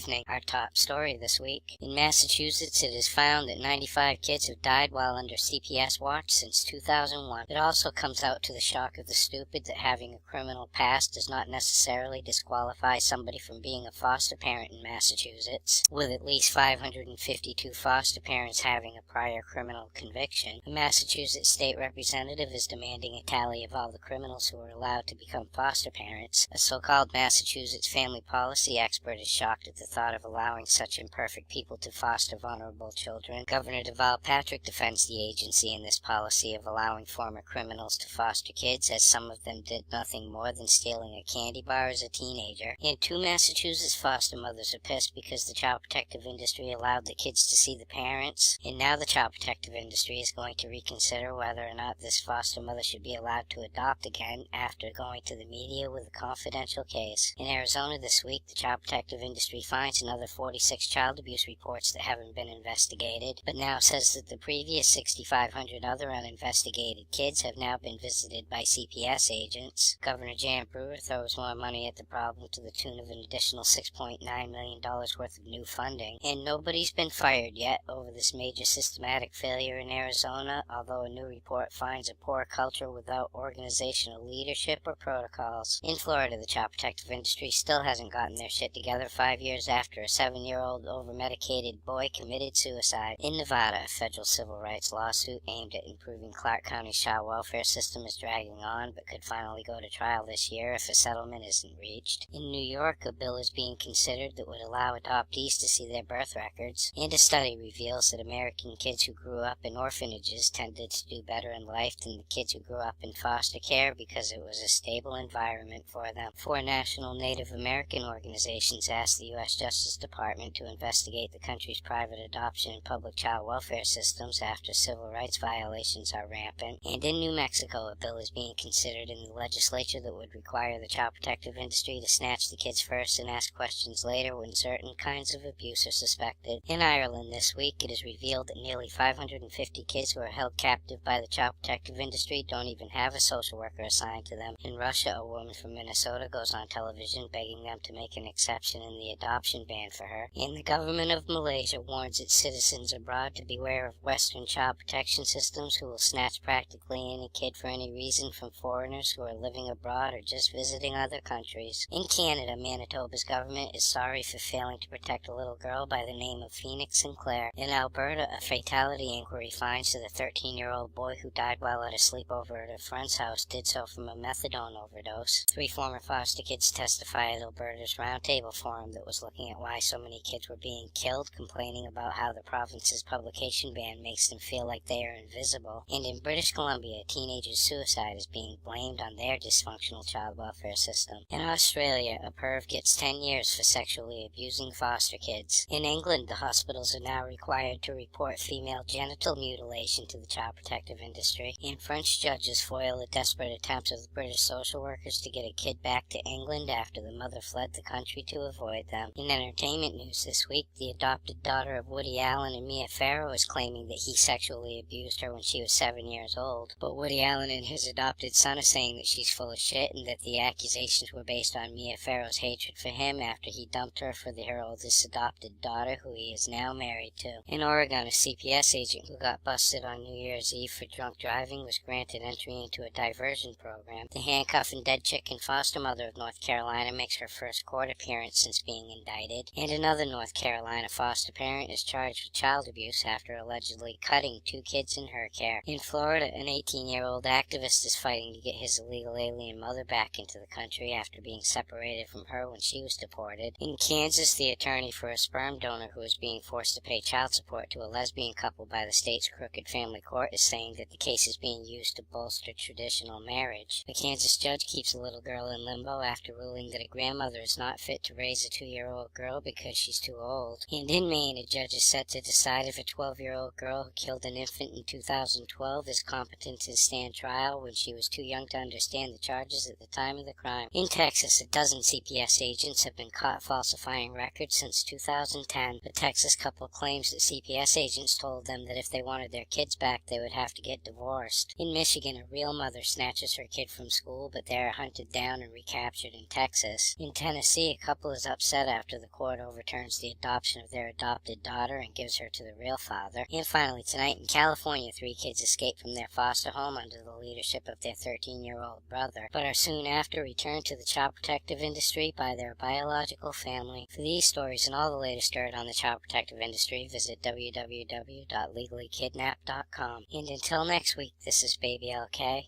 evening, our top story this week. In Massachusetts, it is found that 95 kids have died while under CPS watch since 2001. It also comes out to the shock of the stupid that having a criminal past does not necessarily disqualify somebody from being a foster parent in Massachusetts, with at least 552 foster parents having a prior criminal conviction. A Massachusetts state representative is demanding a tally of all the criminals who are allowed to become foster parents. A so-called Massachusetts family policy expert is shocked at the thought of allowing such imperfect people to foster vulnerable children. Governor Deval Patrick defends the agency in this policy of allowing former criminals to foster kids, as some of them did nothing more than stealing a candy bar as a teenager. And 2 Massachusetts foster mothers are pissed because the child protective industry allowed the kids to see the parents, and now the child protective industry is going to reconsider whether or not this foster mother should be allowed to adopt again after going to the media with a confidential case. In Arizona this week, the child protective industry finds another 46 child abuse reports that haven't been investigated, but now says that the previous 6,500 other uninvestigated kids have now been visited by CPS agents. Governor Jan Brewer throws more money at the problem to the tune of an additional $6.9 million worth of new funding, and nobody's been fired yet over this major systematic failure in Arizona, although a new report finds a poor culture without organizational leadership or protocols. In Florida, the child protective industry still hasn't gotten their shit together 5 years after a 7-year-old over-medicated boy committed suicide. In Nevada, a federal civil rights lawsuit aimed at improving Clark County's child welfare system is dragging on, but could finally go to trial this year if a settlement isn't reached. In New York, a bill is being considered that would allow adoptees to see their birth records, and a study reveals that American kids who grew up in orphanages tended to do better in life than the kids who grew up in foster care because it was a stable environment for them. 4 national Native American organizations asked the U.S. Justice Department to investigate the country's private adoption and public child welfare systems after civil rights violations are rampant. And in New Mexico, a bill is being considered in the legislature that would require the child protective industry to snatch the kids first and ask questions later when certain kinds of abuse are suspected. In Ireland this week, it is revealed that nearly 550 kids who are held captive by the child protective industry don't even have a social worker assigned to them. In Russia, a woman from Minnesota goes on television begging them to make an exception in the adoption ban for her. And the government of Malaysia warns its citizens abroad to beware of Western child protection systems who will snatch practically any kid for any reason from foreigners who are living abroad or just visiting other countries. In Canada, Manitoba's government is sorry for failing to protect a little girl by the name of Phoenix Sinclair. In Alberta, a fatality inquiry finds that a 13-year-old boy who died while at a sleepover at a friend's house did so from a methadone overdose. 3 former foster kids testify at Alberta's Roundtable Forum that was looking at why so many kids were being killed, complaining about how the province's publication ban makes them feel like they are invisible. And in British Columbia, a teenager's suicide is being blamed on their dysfunctional child welfare system. In Australia, a perv gets 10 years for sexually abusing foster kids. In England, the hospitals are now required to report female genital mutilation to the child protective industry. And French judges foil a desperate attempt of the British social workers to get a kid back to England after the mother fled the country to avoid them. In entertainment news this week, the adopted daughter of Woody Allen and Mia Farrow is claiming that he sexually abused her when she was 7 years old. But Woody Allen and his adopted son are saying that she's full of shit and that the accusations were based on Mia Farrow's hatred for him after he dumped her for her oldest adopted daughter, who he is now married to. In Oregon, a CPS agent who got busted on New Year's Eve for drunk driving was granted entry into a diversion program. The handcuff and dead chicken foster mother of North Carolina makes her first court appearance since being indicted. And another North Carolina foster parent is charged with child abuse after allegedly cutting 2 kids in her care. In Florida, an 18-year-old activist is fighting to get his illegal alien mother back into the country after being separated from her when she was deported. In Kansas, the attorney for a sperm donor who is being forced to pay child support to a lesbian couple by the state's crooked family court is saying that the case is being used to bolster traditional marriage. A Kansas judge keeps a little girl in limbo after ruling that a grandmother is not fit to raise a 2-year-old girl because she's too old. And in Maine, a judge is set to decide if a 12-year-old girl who killed an infant in 2012 is competent to stand trial when she was too young to understand the charges at the time of the crime. In Texas, a dozen CPS agents have been caught falsifying records since 2010. The Texas couple claims that CPS agents told them that if they wanted their kids back, they would have to get divorced. In Michigan, a real mother snatches her kid from school, but they are hunted down and recaptured in Texas. In Tennessee, a couple is upset after the court court overturns the adoption of their adopted daughter and gives her to the real father. And finally, tonight in California, 3 kids escape from their foster home under the leadership of their 13-year-old brother, but are soon after returned to the child protective industry by their biological family. For these stories and all the latest dirt on the child protective industry, visit www.legallykidnapped.com. And until next week, this is Baby LK.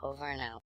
Over and out.